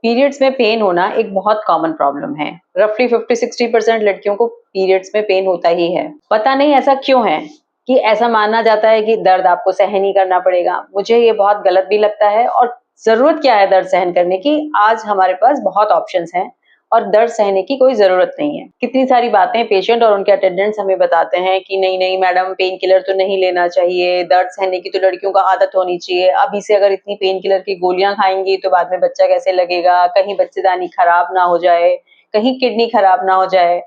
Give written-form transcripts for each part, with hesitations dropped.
Periods में pen होना एक बहुत कॉमन प्रॉब्लम है। रफली 50-60% लड़कियों को पीरियड्स में पेन होता ही है। पता नहीं ऐसा क्यों है कि ऐसा माना जाता है कि दर्द आपको सहन ही करना पड़ेगा। मुझे ये बहुत गलत भी लगता है और ज़रूरत क्या है दर्द सहन करने की? आज हमारे पास बहुत ऑप्शंस हैं और दर्द सहने की कोई ज़रूरत नहीं है। कितनी सारी बातें पेशेंट और उनके अटेंडेंट्स हमें बताते हैं कि नहीं मैडम पेन किलर तो नहीं लेना चाहिए, दर्द सहने की तो लड़कियों को आदत होनी चाहिए। अभी से अगर इतनी पेन किलर की गोलियाँ खाएँगी तो बाद में बच्चा कैसे लगेगा? कहीं बच्चेदानी खराब ना हो जाए, कहीं किडनी खराब ना हो जाए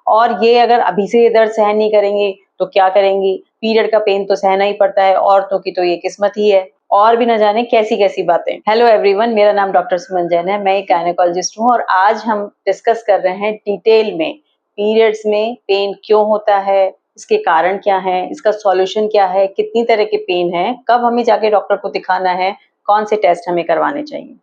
और ये अगर अभी से ये दर्द सहन नहीं करेंगी तो क्या करेंगी? पीरियड का पेन तो सहना ही पड़ता है, औरतों की तो ये किस्मत ही है। और भी न जाने कैसी-कैसी बातें। हेलो एवरीवन, मेरा नाम डॉक्टर सुमन जैन है, मैं एक गायनेकोलॉजिस्ट हूँ और आज हम डिस्कस कर रहे हैं डिटेल में पीरियड्स में पेन क्यों होता है, इसके कारण क्या हैं, इसका सॉल्यूशन क्या है, कितनी तरह के पेन हैं, कब हमें जाके डॉक्टर को दिखाना है, कौन से टेस्ट हमें करवाने चाहिए।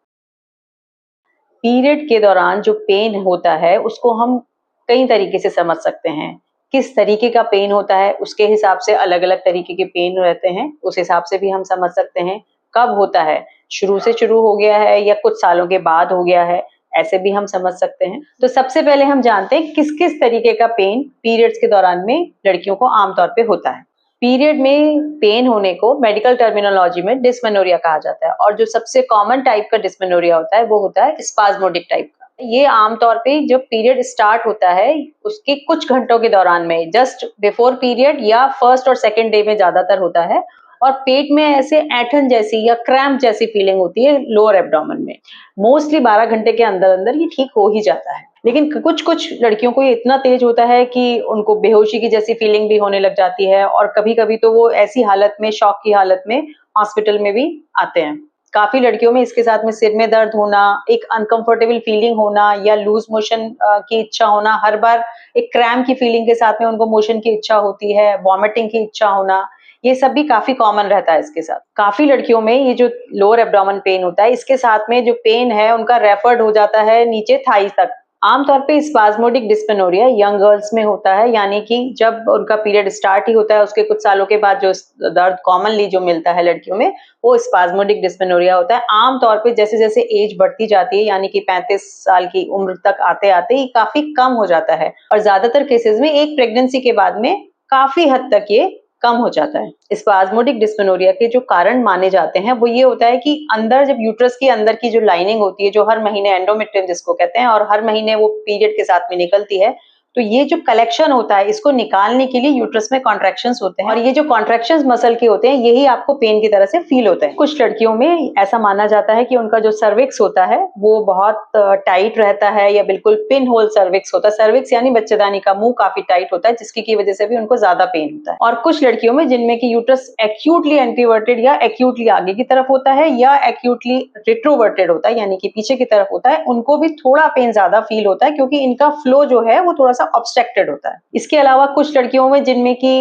पीरियड के दौरान जो पेन होता है, उसको हम कई तरीके से समझ सकते हैं। किस तरीके का पेन होता है, उसके हिसाब से अलग-अलग तरीके के पेन रहते हैं, उस हिसाब से भी हम समझ सकते हैं। कब होता है, शुरू से शुरू हो गया है या कुछ सालों के बाद हो गया है, ऐसे भी हम समझ सकते हैं। तो सबसे पहले हम जानते हैं किस-किस तरीके का पेन पीरियड्स के दौरान में लड़कियों को आम तौर पे होता है। पीरियड में पेन होने को मेडिकल टर्मिनोलॉजी में डिस्मेनोरिया कहा जाता है और जो सबसे कॉमन टाइप का डिस्मेनोरिया होता है वो होता है स्पाज्मोडिक टाइप का। ये आमतौर पे जब पीरियड स्टार्ट होता है उसके कुछ घंटों के दौरान में जस्ट बिफोर पीरियड या फर्स्ट और सेकंड डे में ज्यादातर होता है और पेट में ऐसे ऐंठन जैसी या क्रैम्प जैसी फीलिंग होती है लोअर एब्डोमेन में। मोस्टली 12 घंटे के अंदर अंदर ये ठीक हो ही जाता है, लेकिन कुछ कुछ लड़कियों को ये इतना तेज होता है कि उनको बेहोशी की जैसी फीलिंग भी होने लग जाती है और कभी-कभी तो वो ऐसी हालत में, शॉक की हालत में हॉस्पिटल में भी आते हैं। काफ़ी लड़कियों में इसके साथ में सिर में दर्द होना, एक अनकंफर्टेबल फीलिंग होना या लूज़ मोशन की इच्छा होना, हर बार एक क्रैम्प की फीलिंग के साथ में उनको मोशन की इच्छा होती है, वॉमिटिंग की इच्छा होना, ये सब भी काफ़ी कॉमन रहता है इसके साथ। काफ़ी लड़कियों में ये जो लोअर एब्डोमेन पेन होता है, इसके साथ में जो पेन है उनका रेफर्ड हो जाता है नीचे थाई तक। आमतौर पे स्पाज्मोडिक डिस्मेनोरिया यंग गर्ल्स में होता है, यानी कि जब उनका पीरियड स्टार्ट ही होता है उसके कुछ सालों के बाद जो दर्द कॉमनली जो मिलता है लड़कियों में वो स्पाज्मोडिक डिस्मेनोरिया होता है। आमतौर पे जैसे-जैसे एज बढ़ती जाती है यानी कि 35 साल की उम्र तक आते-आते ये काफ़ी कम हो जाता है और ज़्यादातर केसेज़ में एक प्रेगनेंसी के बाद में काफ़ी हद तक ये कम हो जाता है। स्पाज्मोडिक डिस्मेनोरिया के जो कारण माने जाते हैं वो ये होता है कि अंदर जब यूट्रस के अंदर की जो लाइनिंग होती है जो हर महीने एंडोमेट्रियम जिसको कहते हैं और हर महीने वो पीरियड के साथ में निकलती है, तो ये जो कलेक्शन होता है इसको निकालने के लिए यूट्रस में कॉन्ट्रैक्शंस होते हैं और ये जो कॉन्ट्रैक्शंस मसल के होते हैं यही आपको पेन की तरह से फील होते हैं। कुछ लड़कियों में ऐसा माना जाता है कि उनका जो सर्विक्स होता है वो बहुत टाइट रहता है या बिल्कुल पिन होल सर्विक्स होता है। सर्विक्स यानी बच्चेदानी का मुंह काफी टाइट होता है जिसकी की वजह से भी उनको ज्यादा पेन होता है। और कुछ लड़कियों में जिनमें की यूट्रस एक्यूटली एंटीवर्टेड या एक्यूटली आगे की तरफ होता है या एक्यूटली रिट्रोवर्टेड होता है यानी कि पीछे की तरफ होता है, उनको भी थोड़ा पेन ज्यादा फील होता है क्योंकि इनका फ्लो जो है वो थोड़ा सा ऑब्स्ट्रक्टेड होता है। इसके अलावा कुछ लड़कियों में जिनमें की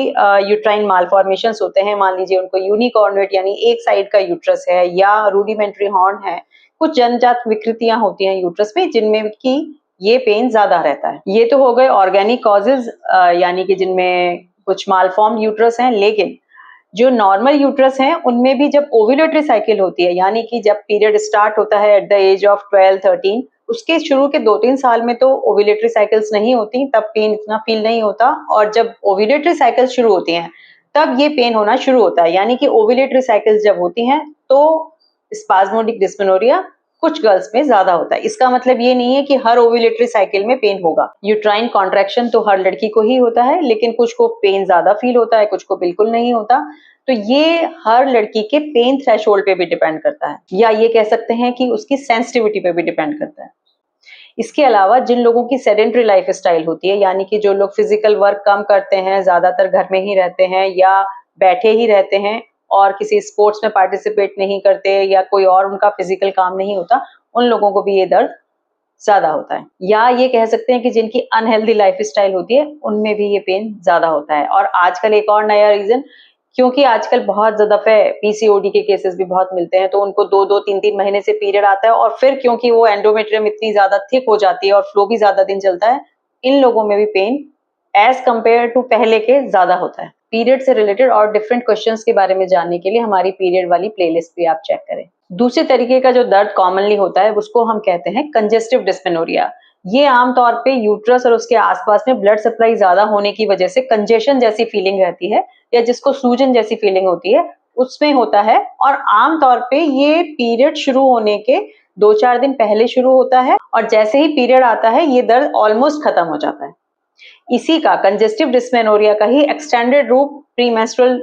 यूट्राइन मालफॉर्मेशंस होते हैं, मान लीजिए उनको यूनिकॉर्नुएट यानी एक साइड का यूट्रस है या रूडिमेंट्री हॉर्न है, कुछ जन्मजात विकृतियां होती हैं यूट्रस में जिनमें की ये पेन ज्यादा रहता है। ये तो हो गए ऑर्गेनिक कॉजेज यानी कि जिनमें कुछ मालफॉर्म यूट्रस हैं, लेकिन जो नॉर्मल यूट्रस हैं उनमें भी जब ओव्यूलेटरी साइकिल होती है यानी कि जब पीरियड स्टार्ट होता है एट द एज ऑफ 12-13 उसके शुरू के 2-3 साल में तो ओव्यूलेटरी साइकिल्स नहीं होती, तब पेन इतना फील नहीं होता और जब ओव्यूलेटरी साइकिल्स शुरू होती हैं तब ये पेन होना शुरू होता है। यानी कि ओव्यूलेटरी साइकिल्स जब होती हैं तो स्पाज्मोडिक डिस्मेनोरिया कुछ गर्ल्स में ज्यादा होता है। इसका मतलब ये नहीं है कि हर ओव्यूलेटरी साइकिल में पेन होगा। यूट्राइन कॉन्ट्रैक्शन तो हर लड़की को ही होता है, लेकिन कुछ को पेन ज्यादा फील होता है, कुछ को बिल्कुल नहीं होता। तो ये हर लड़की के पेन थ्रेशोल्ड पे भी डिपेंड करता है या ये कह सकते हैं कि उसकी सेंसिटिविटी पे भी डिपेंड करता है। इसके अलावा जिन लोगों की सेडेंटरी लाइफ स्टाइल होती है यानी कि जो लोग फिजिकल वर्क कम करते हैं, ज्यादातर घर में ही रहते हैं या बैठे ही रहते हैं और किसी स्पोर्ट्स में पार्टिसिपेट नहीं करते या कोई और उनका फिजिकल काम नहीं होता, उन लोगों को भी ये दर्द ज्यादा होता है। या ये कह सकते हैं कि जिनकी अनहेल्दी लाइफ स्टाइल होती है उनमें भी ये पेन ज्यादा होता है। और आजकल एक और नया रीजन, क्योंकि आजकल बहुत दफे पीसीओडी के केसेस भी बहुत मिलते हैं, तो उनको 2-2 3-3 महीने से पीरियड आता है और फिर क्योंकि वो एंडोमेट्रियम इतनी ज्यादा थिक हो जाती है और फ्लो भी ज्यादा दिन चलता है, इन लोगों में भी पेन एज कंपेयर टू पहले के ज्यादा होता है। पीरियड से रिलेटेड और डिफरेंट क्वेश्चंस के बारे में जानने के लिए हमारी पीरियड वाली प्लेलिस्ट भी आप चेक करें। दूसरे तरीके का जो दर्द कॉमनली होता है उसको हम कहते हैं कंजेस्टिव डिस्मेनोरिया। ये आमतौर पे यूट्रस और उसके आसपास में ब्लड सप्लाई ज्यादा होने की वजह से कंजेशन जैसी फीलिंग रहती है या जिसको सूजन जैसी फीलिंग होती है उसमें होता है, और आमतौर पे ये पीरियड शुरू होने के 2-4 दिन पहले शुरू होता है और जैसे ही पीरियड आता है ये दर्द ऑलमोस्ट खत्म हो जाता है। इसी का कंजेस्टिव डिस्मेनोरिया का ही एक्सटेंडेड रूप प्रीमेंस्ट्रुअल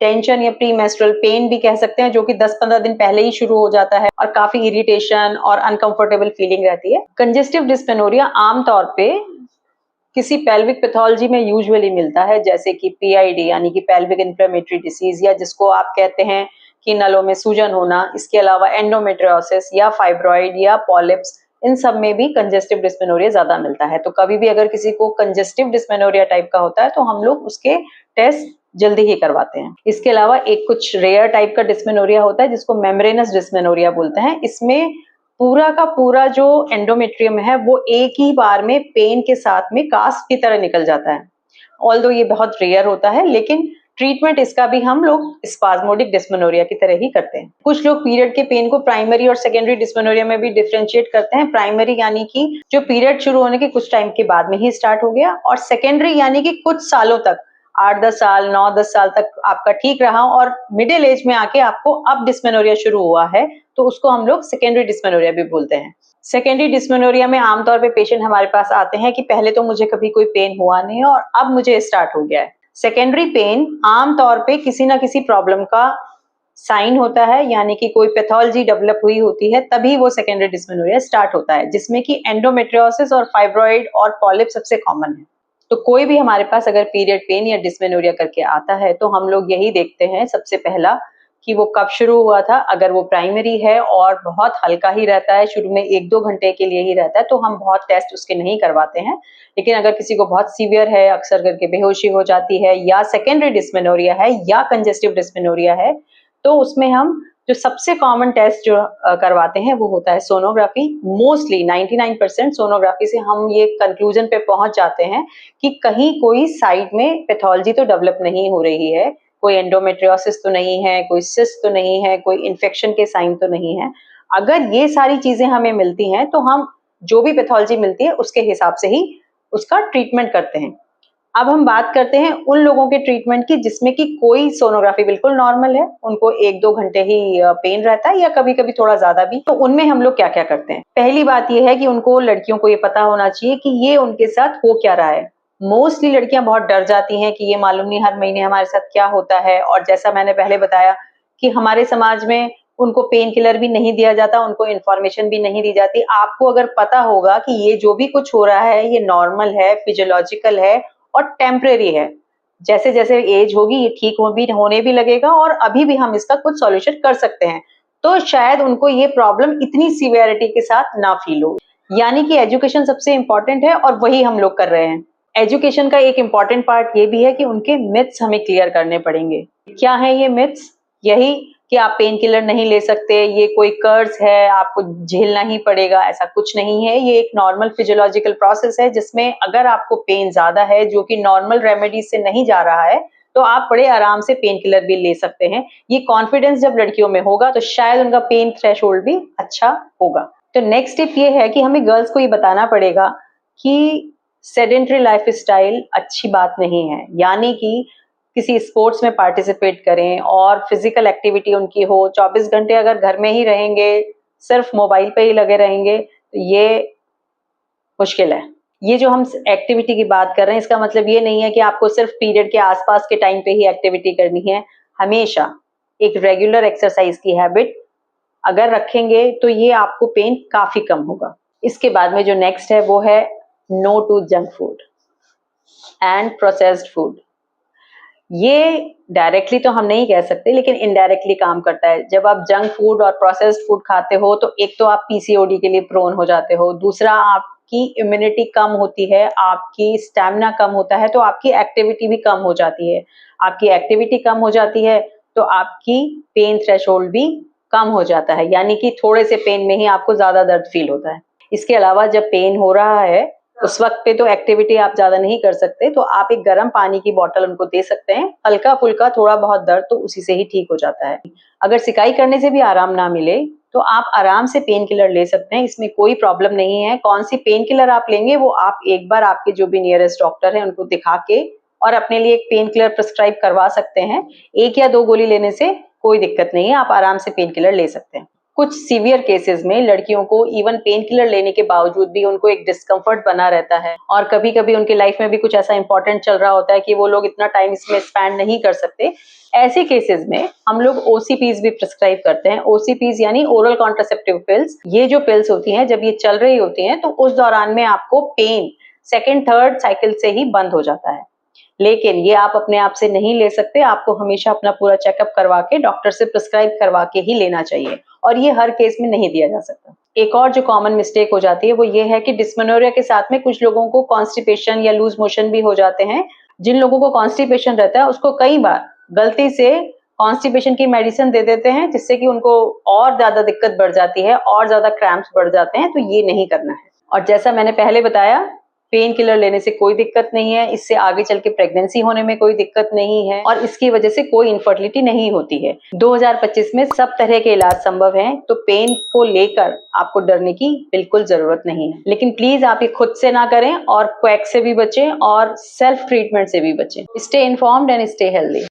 टेंशन या प्रीमेंस्ट्रुअल पेन भी कह सकते हैं, जो कि 10-15 दिन पहले ही शुरू हो जाता है और काफी इरिटेशन और अनकंफर्टेबल फीलिंग रहती है। कंजेस्टिव डिस्मेनोरिया आमतौर पे किसी पेल्विक पैथोलॉजी में यूजुअली मिलता है, जैसे कि पीआईडी यानी कि पेल्विक इन्फ्लेमेटरी डिसीज, या जिसको आप कहते हैं कि नलों में सूजन होना। इसके अलावा एंडोमेट्रियोसिस या फाइब्रॉइड या पॉलिप्स, इन सब में भी कंजेस्टिव डिस्मेनोरिया ज्यादा मिलता है। तो कभी भी अगर किसी को कंजेस्टिव डिस्मेनोरिया टाइप का होता है तो हम लोग उसके टेस्ट जल्दी ही करवाते हैं। इसके अलावा एक कुछ रेयर टाइप का डिस्मेनोरिया होता है जिसको मेम्ब्रेनस डिस्मेनोरिया बोलते हैं। इसमें पूरा का पूरा जो एंडोमेट्रियम है वो एक ही बार में पेन के साथ में कास्ट की तरह निकल जाता है। ऑल्दो ये बहुत रेयर होता है, लेकिन ट्रीटमेंट इसका भी हम लोग स्पाज्मोडिक डिस्मेनोरिया की तरह ही करते हैं। कुछ लोग पीरियड के पेन को प्राइमरी और सेकेंडरी डिस्मेनोरिया में भी डिफरेंशिएट करते हैं। प्राइमरी यानी कि जो पीरियड शुरू होने के कुछ टाइम के बाद में ही स्टार्ट हो गया, और सेकेंडरी यानी कि कुछ सालों तक, 8-10 साल, 9-10 साल तक आपका ठीक रहा और मिडिल एज में आके आपको अब डिस्मेनोरिया शुरू हुआ है, तो उसको हम लोग सेकेंडरी डिस्मेनोरिया भी बोलते हैं। सेकेंडरी डिस्मेनोरिया में आमतौर पे पेशेंट हमारे पास आते हैं कि पहले तो मुझे कभी कोई पेन हुआ नहीं है और अब मुझे स्टार्ट हो गया है। सेकेंडरी पेन आमतौर पे किसी ना किसी प्रॉब्लम का साइन होता है, यानी कि कोई पैथोलॉजी डेवलप हुई होती है, तभी वो सेकेंडरी डिस्मेनोरिया स्टार्ट होता है, जिसमें कि एंडोमेट्रियोसिस और फाइब्रॉइड और पॉलिप सबसे कॉमन है। तो कोई भी हमारे पास अगर पीरियड पेन या डिस्मेनोरिया करके आता है तो हम लोग यही देखते हैं सबसे पहला कि वो कब शुरू हुआ था। अगर वो प्राइमरी है और बहुत हल्का ही रहता है, शुरू में 1-2 घंटे के लिए ही रहता है, तो हम बहुत टेस्ट उसके नहीं करवाते हैं। लेकिन अगर किसी को बहुत सीवियर है, अक्सर करके बेहोशी हो जाती है, या सेकेंडरी डिस्मेनोरिया है या कंजेस्टिव डिस्मेनोरिया है, तो उसमें हम जो सबसे कॉमन टेस्ट जो करवाते हैं वो होता है सोनोग्राफी। मोस्टली 99% सोनोग्राफी से हम ये कंक्लूजन पे पहुंच जाते हैं कि कहीं कोई साइड में पैथोलॉजी तो डेवलप नहीं हो रही है, कोई एंडोमेट्रियोसिस तो नहीं है, कोई सिस्ट तो नहीं है, कोई इन्फेक्शन के साइन तो नहीं है। अगर ये सारी चीजें हमें मिलती हैं तो हम जो भी पैथोलॉजी मिलती है उसके हिसाब से ही उसका ट्रीटमेंट करते हैं। अब हम बात करते हैं उन लोगों के ट्रीटमेंट की जिसमें कि कोई सोनोग्राफी बिल्कुल नॉर्मल है, उनको 1-2 घंटे ही पेन रहता है या कभी-कभी थोड़ा ज्यादा भी। तो उनमें हम लोग क्या-क्या करते हैं? पहली बात ये है कि उनको, लड़कियों को ये पता होना चाहिए कि ये उनके साथ हो क्या रहा है। मोस्टली लड़कियां बहुत डर जाती हैं कि ये मालूम नहीं हर महीने हमारे साथ क्या होता है, और जैसा मैंने पहले बताया कि हमारे समाज में उनको पेन किलर भी नहीं दिया जाता, उनको इन्फॉर्मेशन भी नहीं दी जाती। आपको अगर पता होगा कि ये जो भी कुछ हो रहा है ये नॉर्मल है, फिजियोलॉजिकल है और टेम्परेरी है, जैसे जैसे एज होगी ये ठीक होने भी लगेगा और अभी भी हम इसका कुछ सॉल्यूशन कर सकते हैं, तो शायद उनको ये प्रॉब्लम इतनी सीवियरिटी के साथ ना फील हो। यानी कि एजुकेशन सबसे इंपॉर्टेंट है और वही हम लोग कर रहे हैं। एजुकेशन का एक इंपॉर्टेंट पार्ट ये भी है कि उनके मिथ्स हमें क्लियर करने पड़ेंगे। क्या है ये मिथ्स? यही कि आप पेन किलर नहीं ले सकते, ये कोई कर्ज है, आपको झेलना ही पड़ेगा, ऐसा कुछ नहीं है। ये एक नॉर्मल फिजियोलॉजिकल प्रोसेस है जिसमें अगर आपको पेन ज्यादा है जो कि नॉर्मल रेमेडीज से नहीं जा रहा है, तो आप बड़े आराम से पेन किलर भी ले सकते हैं। ये कॉन्फिडेंस जब लड़कियों में होगा तो शायद उनका पेन थ्रेशोल्ड भी अच्छा होगा। तो नेक्स्ट स्टेप ये है कि हमें गर्ल्स को ये बताना पड़ेगा कि सेडेंटरी लाइफ स्टाइल अच्छी बात नहीं है, यानी कि किसी स्पोर्ट्स में पार्टिसिपेट करें और फिजिकल एक्टिविटी उनकी हो। 24 घंटे अगर घर में ही रहेंगे, सिर्फ मोबाइल पे ही लगे रहेंगे, तो ये मुश्किल है। ये जो हम एक्टिविटी की बात कर रहे हैं इसका मतलब ये नहीं है कि आपको सिर्फ पीरियड के आसपास के टाइम पे ही एक्टिविटी करनी है। हमेशा एक रेगुलर एक्सरसाइज की हैबिट अगर रखेंगे तो ये आपको पेन काफी कम होगा। इसके बाद में जो नेक्स्ट है वो है no to junk food and processed food. ये डायरेक्टली तो हम नहीं कह सकते, लेकिन इनडायरेक्टली काम करता है। जब आप जंक फूड और प्रोसेस्ड फूड खाते हो तो एक तो आप पीसीओडी के लिए प्रोन हो जाते हो, दूसरा आपकी इम्यूनिटी कम होती है, आपकी स्टैमिना कम होता है, तो आपकी एक्टिविटी भी कम हो जाती है। आपकी एक्टिविटी कम हो जाती है तो आपकी पेन थ्रेशोल्ड भी कम हो जाता है, यानी कि थोड़े से पेन में ही आपको ज्यादा दर्द फील होता है। इसके अलावा जब पेन हो रहा है उस वक्त पे तो एक्टिविटी आप ज्यादा नहीं कर सकते, तो आप एक गर्म पानी की बोतल उनको दे सकते हैं। हल्का फुल्का थोड़ा बहुत दर्द तो उसी से ही ठीक हो जाता है। अगर सिकाई करने से भी आराम ना मिले तो आप आराम से पेन किलर ले सकते हैं, इसमें कोई प्रॉब्लम नहीं है। कौन सी पेन किलर आप लेंगे वो आप एक बार आपके जो भी नियरेस्ट डॉक्टर है उनको दिखा के और अपने लिए एक पेन किलर प्रिस्क्राइब करवा सकते हैं। 1 या 2 गोली लेने से कोई दिक्कत नहीं है, आप आराम से पेन किलर ले सकते हैं। कुछ सीवियर केसेस में लड़कियों को इवन पेन किलर लेने के बावजूद भी उनको एक डिस्कम्फर्ट बना रहता है और कभी-कभी उनकी लाइफ में भी कुछ ऐसा इंपॉर्टेंट चल रहा होता है कि वो लोग इतना टाइम इसमें स्पेंड नहीं कर सकते। ऐसे केसेस में हम लोग ओसीपीज भी प्रिस्क्राइब करते हैं। ओसीपीज यानी ओरल कॉन्ट्रासेप्टिव पिल्स। ये जो पिल्स होती हैं जब ये चल रही होती हैं तो उस दौरान में आपको पेन सेकेंड थर्ड साइकिल से ही बंद हो जाता है, लेकिन ये आप अपने आप से नहीं ले सकते। आपको हमेशा अपना पूरा चेकअप करवा के डॉक्टर से प्रिस्क्राइब करवा के ही लेना चाहिए और ये हर केस में नहीं दिया जा सकता। एक और जो कॉमन मिस्टेक हो जाती है वो ये है कि डिस्मेनोरिया के साथ में कुछ लोगों को कॉन्स्टिपेशन या लूज मोशन भी हो जाते हैं। जिन लोगों को कॉन्स्टिपेशन रहता है उसको कई बार गलती से कॉन्स्टिपेशन की मेडिसिन दे देते हैं जिससे कि उनको और ज्यादा दिक्कत बढ़ जाती है और ज्यादा क्रैम्प्स बढ़ जाते हैं, तो ये नहीं करना है। और जैसा मैंने पहले बताया, पेन किलर लेने से कोई दिक्कत नहीं है, इससे आगे चल के प्रेगनेंसी होने में कोई दिक्कत नहीं है और इसकी वजह से कोई इनफर्टिलिटी नहीं होती है। 2025 में सब तरह के इलाज संभव हैं, तो पेन को लेकर आपको डरने की बिल्कुल जरूरत नहीं है। लेकिन प्लीज आप ये खुद से ना करें और क्वैक से भी बचें और सेल्फ ट्रीटमेंट से भी बचें। Stay informed and stay healthy.